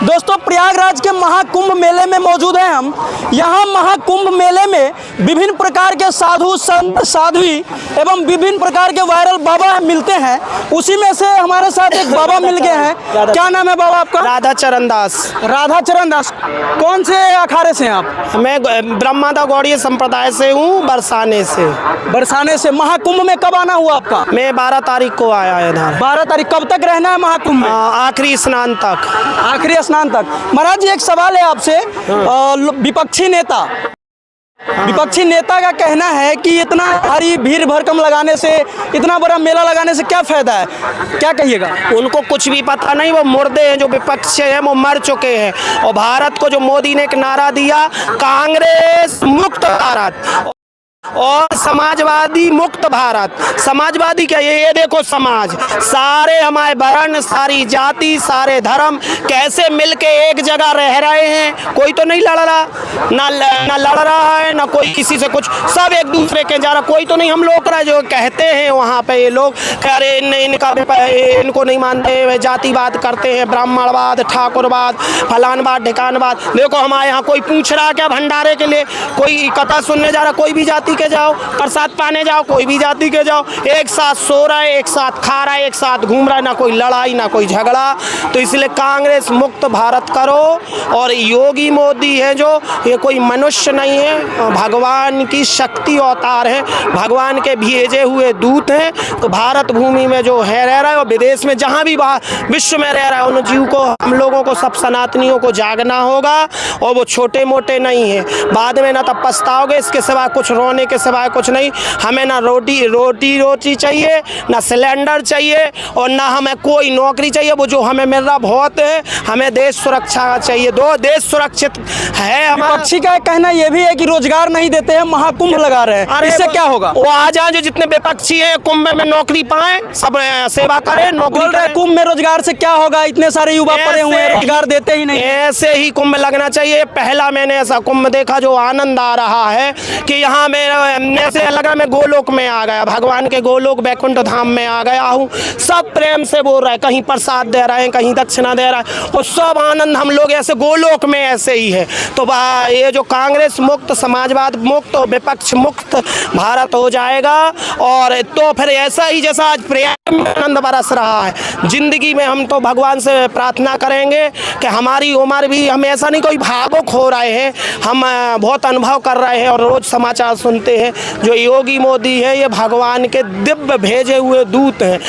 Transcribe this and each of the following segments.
दोस्तों प्रयागराज के महाकुंभ मेले में मौजूद हैं हम। यहाँ महाकुंभ मेले में विभिन्न प्रकार के साधु संत साध्वी एवं विभिन्न प्रकार के वायरल बाबा मिलते हैं। उसी में से हमारे साथ एक बाबा मिल गए हैं। क्या नाम है बाबा आपका? राधा चरण दास। राधा चरण दास। कौन से अखाड़े से हैं आप? मैं ब्रह्मादा गौड़ीय संप्रदाय से हूँ, बरसाने से। बरसाने से। महाकुंभ में कब आना हुआ आपका? मैं 12 तारीख को आया इधर। 12 तारीख। कब तक रहना है महाकुंभ में? आखिरी स्नान तक। आखिरी स्नान तक। महाराज जी एक सवाल है आपसे। विपक्षी नेता का कहना है कि इतना भारी भीड़ भड़कम लगाने से, इतना बड़ा मेला लगाने से क्या फायदा है? क्या कहिएगा? उनको कुछ भी पता नहीं, वो मुर्दे हैं। जो विपक्ष है वो मर चुके हैं। और भारत को जो मोदी ने एक नारा दिया, कांग्रेस मुक्त भारत और समाजवादी मुक्त भारत। समाजवादी क्या? ये देखो समाज, सारे हमारे वर्ण, सारी जाति, सारे धर्म कैसे मिलके एक जगह रह रहे हैं। कोई तो नहीं लड़ रहा, ना लड़ रहा है, ना कोई किसी से कुछ, सब एक दूसरे के जा रहा। कोई तो नहीं। हम लोग जो कहते हैं वहाँ पे ये लोग, अरे इनको नहीं मानते, जातिवाद करते हैं, ब्राह्मणवाद, ठाकुरवाद, फलानवाद, ढिकानवाद। देखो हमारे यहाँ कोई पूछ रहा क्या भंडारे के लिए? कोई कथा सुनने जा रहा, कोई भी जाति के जाओ, प्रसाद पाने जाओ, कोई भी जाति के जाओ, एक साथ सो रहा है, एक साथ खा रहा है, एक साथ घूम रहा है, ना कोई लड़ाई ना कोई झगड़ा। तो इसलिए कांग्रेस मुक्त भारत करो। और योगी मोदी है जो, ये कोई मनुष्य नहीं है, भगवान की शक्ति अवतार है, भगवान के भेजे हुए दूत हैं। तो भारत भूमि में जो है रह रहा है और विदेश में जहाँ भी विश्व में रह रहा है, उन जीव को, हम लोगों को, सब सनातनियों को जागना होगा। और वो छोटे मोटे नहीं है। बाद में ना तब पछताओगे। इसके सिवा कुछ, रोने के सिवाय कुछ नहीं। हमें ना रोटी चाहिए, ना सिलेंडर चाहिए, और ना हमें कोई नौकरी चाहिए। वो जो हमें मिल रहा बहुत है। हमें देश सुरक्षा चाहिए। दो देश सुरक्षित है। विपक्षी का कहना यह भी है कि रोजगार नहीं देते हैं, महाकुंभ लगा रहे हैं। इससे क्या होगा? वो आ जाए, जो जितने विपक्षी है कुंभ में नौकरी पाए, सब सेवा करें, नौकरी करें। कुंभ में रोजगार से क्या होगा? इतने सारे युवा पड़े हुए हैं, रोजगार देते ही नहीं। ऐसे ही कुंभ लगना चाहिए। पहला मैंने ऐसा कुंभ देखा जो आनंद आ रहा है कि यहाँ में ऐसे लगा मैं गोलोक में आ गया, भगवान के गोलोक वैकुंठ धाम में आ गया हूँ। सब प्रेम से बोल रहे हैं, कहीं प्रसाद दे रहे हैं, कहीं दक्षिणा दे रहा है, और सब आनंद हम लोग ऐसे गोलोक में ऐसे ही है। तो ये जो कांग्रेस मुक्त, समाजवाद मुक्त और विपक्ष मुक्त भारत हो जाएगा। और तो फिर ऐसा ही जैसा आज प्रेम में आनंद बरस रहा है जिंदगी में, हम तो भगवान से प्रार्थना करेंगे कि हमारी उम्र भी, हम ऐसा नहीं कोई भावुक हो रहे हैं, हम बहुत अनुभव कर रहे हैं और रोज समाचार सुनते हैं। जो योगी मोदी है, ये भगवान के दिव्य भेजे हुए दूत हैं।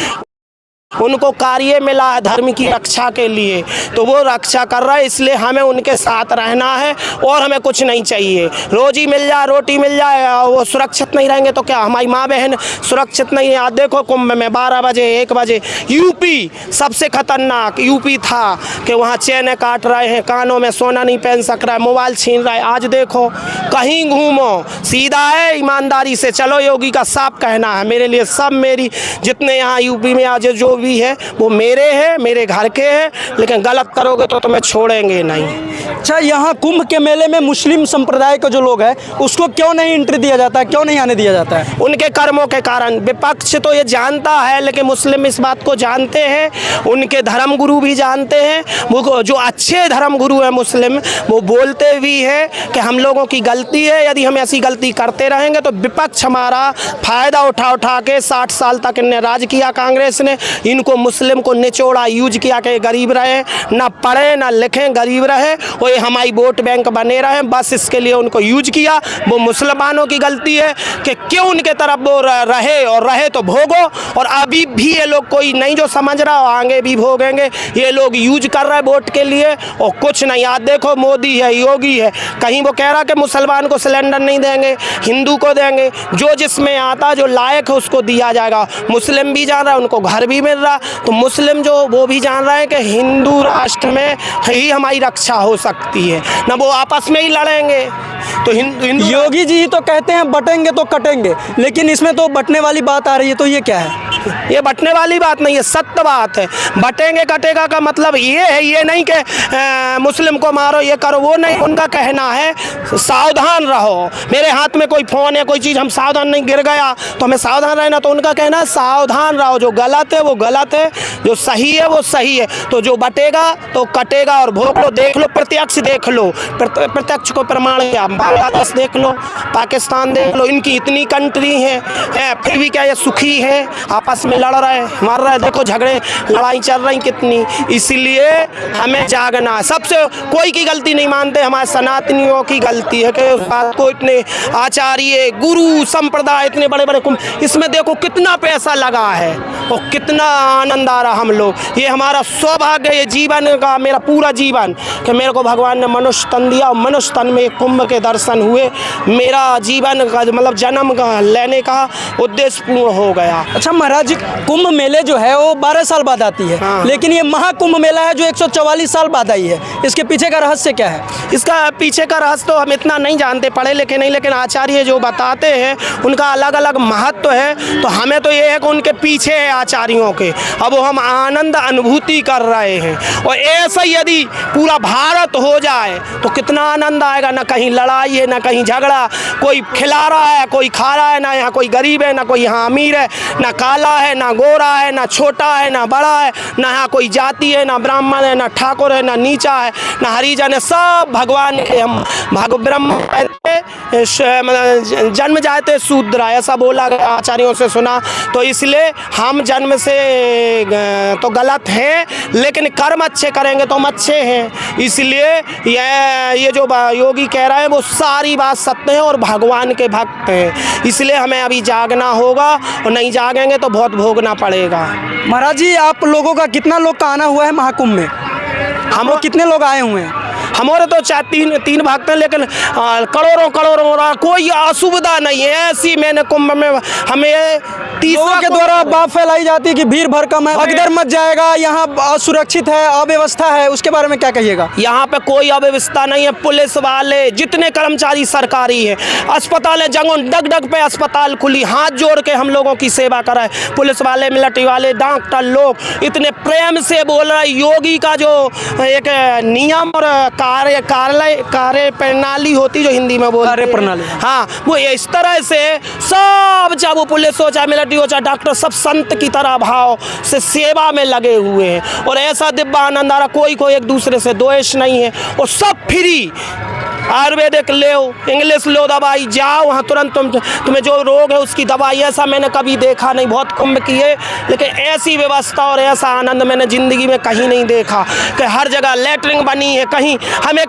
उनको कार्य मिला है धर्म की रक्षा के लिए, तो वो रक्षा कर रहा है। इसलिए हमें उनके साथ रहना है और हमें कुछ नहीं चाहिए। रोजी मिल जाए, रोटी मिल जाए, वो सुरक्षित नहीं रहेंगे तो क्या? हमारी माँ बहन सुरक्षित नहीं है। आज देखो कुंभ में 12 बजे 1 बजे यूपी सबसे खतरनाक यूपी था कि वहाँ चैन काट रहे हैं, कानों में सोना नहीं पहन सक रहा है, मोबाइल छीन रहा है। आज देखो कहीं घूमो, सीधा है, ईमानदारी से चलो। योगी का साफ कहना है, मेरे लिए सब, मेरी जितने यहाँ यूपी में आज जो भी है वो मेरे हैं, मेरे घर के हैं, लेकिन गलत करोगे तो तुम्हें छोड़ेंगे नहीं। अच्छा, यहाँ कुंभ के मेले में मुस्लिम संप्रदाय के जो लोग हैं उसको क्यों नहीं एंट्री दिया जाता है, क्यों नहीं आने दिया जाता है? उनके कर्मों के कारण। विपक्ष तो ये जानता है, लेकिन मुस्लिम इस बात को जानते हैं, उनके धर्मगुरु भी जानते हैं। वो जो अच्छे धर्मगुरु हैं मुस्लिम, वो बोलते भी हैं कि हम लोगों की गलती है, यदि हम ऐसी गलती करते रहेंगे तो विपक्ष हमारा फायदा उठा के 60 साल तक इन्हें राज किया कांग्रेस ने। इनको मुस्लिम को निचोड़ा, यूज किया कि गरीब रहे, ना पढ़े ना लिखें, गरीब रहे, और ये हमारी वोट बैंक बने रहे, बस इसके लिए उनको यूज किया। वो मुसलमानों की गलती है कि क्यों उनके तरफ वो रहे, और रहे तो भोगो। और अभी भी ये लोग कोई नहीं जो समझ रहा, आगे भी भोगेंगे। ये लोग यूज कर रहे हैं वोट के लिए और कुछ नहीं। आज देखो मोदी है, योगी है, कहीं वो कह रहा कि मुसलमान को सिलेंडर नहीं देंगे, हिंदू को देंगे, जो जिसमें आता जो लायक है उसको दिया जाएगा। मुस्लिम भी जान रहा है, उनको घर भी मिल रहा। तो मुस्लिम जो वो भी जान रहे हैं कि हिंदू राष्ट्र में ही हमारी रक्षा हो सकती है, ना वो आपस में ही लड़ेंगे। तो योगी जी ही तो कहते हैं बटेंगे तो कटेंगे, लेकिन इसमें तो बटने वाली बात आ रही है, तो ये क्या है? ये बंटने वाली बात नहीं है, सत्य बात है। बटेंगे कटेगा का मतलब ये है, ये नहीं कि मुस्लिम को मारो ये करो, वो नहीं। उनका कहना है सावधान रहो। मेरे हाथ में कोई फ़ोन है, कोई चीज़, हम सावधान नहीं गिर गया तो हमें सावधान रहना। तो उनका कहना है सावधान रहो, जो गलत है वो गलत है, जो सही है वो सही है। तो जो बटेगा तो कटेगा। और भोग लो, देख लो, प्रत्यक्ष देख लो, प्रत्यक्ष को प्रमाण क्या, बांग्लादेश देख लो, पाकिस्तान देख लो, इनकी इतनी कंट्री है फिर भी क्या ये सुखी है? आपस में लड़ रहे, मर रहे, देखो झगड़े लड़ाई चल रही कितनी। इसलिए हमें जागना है। सबसे कोई की गलती नहीं मानते, हमारे सनातनियों की गलती है कि उस बात को इतने आचार्य गुरु संप्रदाय इतने बड़े बड़े कुंभ, इसमें देखो कितना पैसा लगा है और कितना आनंद आ रहा हम लोग। ये हमारा सौभाग्य, ये जीवन का मेरा पूरा जीवन कि मेरे को भगवान ने मनुष्य तन दिया और मनुष्य तन में कुंभ के दर्शन हुए। मेरा जीवन का मतलब जन्म का लेने का उद्देश्य पूर्ण हो गया। अच्छा महाराज जी, कुंभ मेले जो है वो 12 साल बाद आती है। हाँ। लेकिन ये महाकुंभ मेला है जो 144 साल बाद आई है, इसके पीछे का रहस्य क्या है? इसका पीछे का रहस्य तो हम इतना नहीं जानते, पढ़े लिखे नहीं, लेकिन आचार्य जो बताते हैं उनका अलग अलग महत्व है। तो हमें तो ये है कि उनके पीछे है आचार्यों के, अब वो हम आनंद अनुभूति कर रहे हैं। और ऐसा यदि पूरा भारत हो जाए तो कितना आनंद आएगा। ना कहीं लड़ाई है, ना कहीं झगड़ा, कोई खिला रहा है, कोई खा रहा है, ना यहाँ कोई गरीब है, ना कोई यहाँ अमीर है, ना काला है, ना गोरा है, ना छोटा है, ना बड़ा है, ना यहाँ कोई जाति है, ना ब्राह्मण है, ना ठाकुर है, ना नीचा है, ना हरिजन है। सब भगवान के हम ब्रह्म जन्म जाते शूद्र, ऐसा बोला गया, आचार्यों से सुना। तो इसलिए हम जन्म से तो गलत हैं, लेकिन कर्म अच्छे करेंगे तो हम अच्छे हैं। इसलिए ये जो योगी कह रहा है वो सारी बात सत्य है और भगवान के भक्त हैं। इसलिए हमें अभी जागना होगा और नहीं जागेंगे तो बहुत भोगना पड़ेगा। महाराज जी, आप लोगों का कितना लोग का आना हुआ है महाकुंभ में? हम लोग कितने लोग आए हुए हैं? हमारे तो तीन भक्त हैं, लेकिन करोड़ों करोड़ों, कोई असुविधा नहीं है ऐसी। मैंने कुंभ में हमें लोगों के द्वारा बात फैलाई जाती है कि भीड़ भड़कम है, भगदड़ मच जाएगा, यहाँ असुरक्षित है, अव्यवस्था है, उसके बारे में क्या कहिएगा? यहाँ पे कोई अव्यवस्था नहीं है। पुलिस वाले जितने कर्मचारी सरकारी है, अस्पताल है, जगह डग डग पे अस्पताल खुली, हाथ जोड़ के हम लोगों की सेवा कराए। पुलिस वाले, मिलिट्री वाले, डॉक्टर लोग इतने प्रेम से बोल रहे। योगी का जो एक नियम और कार्य प्रणाली होती जो हिंदी में बोलते हैं, कार्य प्रणाली, हाँ, वो इस तरह से सब, चाहे वो पुलिस हो, चाहे मिलिट्री हो, चाहे डॉक्टर, सब संत की तरह भाव से सेवा में लगे हुए हैं। और ऐसा दिव्य आनंद आ रहा, कोई एक दूसरे से द्वेष नहीं है। और सब फ्री, आयुर्वेदिक लो, इंग्लिश लो दवाई, जाओ वहाँ तुरंत तुम्हें जो रोग है उसकी दवाई। ऐसा मैंने कभी देखा नहीं, बहुत कुंभ किए, लेकिन ऐसी व्यवस्था और ऐसा आनंद मैंने ज़िंदगी में कहीं नहीं देखा कि हर जगह लैट्रिन बनी है। कहीं हमें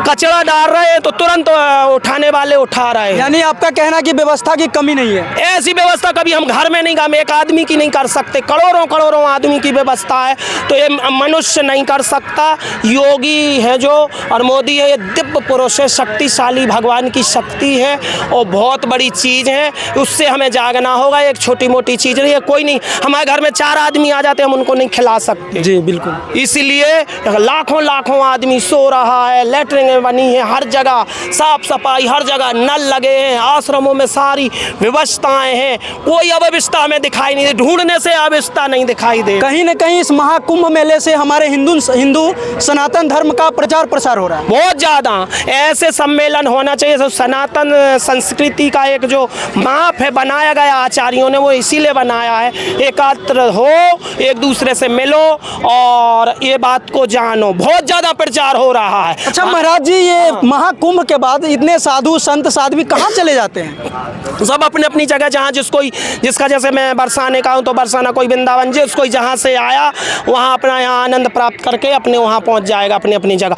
कचरा डाल रहे हैं तो तुरंत उठाने वाले उठा रहे हैं। यानी आपका कहना कि व्यवस्था की कमी नहीं है? ऐसी व्यवस्था कभी हम घर में नहीं, हम एक आदमी की नहीं कर सकते, करोड़ों करोड़ों आदमी की व्यवस्था है तो ये मनुष्य नहीं कर सकता। योगी है जो और मोदी है, ये दिव्य पुरुष है, शक्तिशाली भगवान की शक्ति है और बहुत बड़ी चीज़ है। उससे हमें जागना होगा। एक छोटी मोटी चीज़ नहीं है, कोई नहीं। हमारे घर में 4 आदमी आ जाते, हम उनको नहीं खिला सकते। जी बिल्कुल। इसलिए लाखों लाखों आदमी सो रहा है, लैट्रिन बनी है, हर जगह साफ सफाई, हर जगह नल लगे हैं, आश्रमों में सारी व्यवस्थाएं हैं, कोई अव्यवस्था हमें दिखाई नहीं दे, ढूंढने से अव्यवस्था नहीं दिखाई दे। कहीं न कहीं इस महाकुंभ मेले से हमारे हिंदू सनातन धर्म का प्रचार प्रसार हो रहा है बहुत ज़्यादा। ऐसे सम्मेलन होना चाहिए। तो सनातन संस्कृति का एक जो माप है बनाया गया आचार्यों ने, वो इसीलिए बनाया है, एकत्र हो, एक दूसरे से मिलो और ये बात को जानो। बहुत ज़्यादा प्रचार हो रहा है। अच्छा महाराज जी, ये महाकुंभ के बाद इतने साधु संत साध्वी कहाँ चले जाते हैं? सब अपनी अपनी जगह, जहाँ जिसका जैसे मैं बरसाने का हूँ तो बरसाना, कोई वृंदावन, जिसको जहाँ से आया वहाँ अपना यहाँ आनंद प्राप्त करके अपने वहाँ पहुँच जाएगा अपनी अपनी जगह।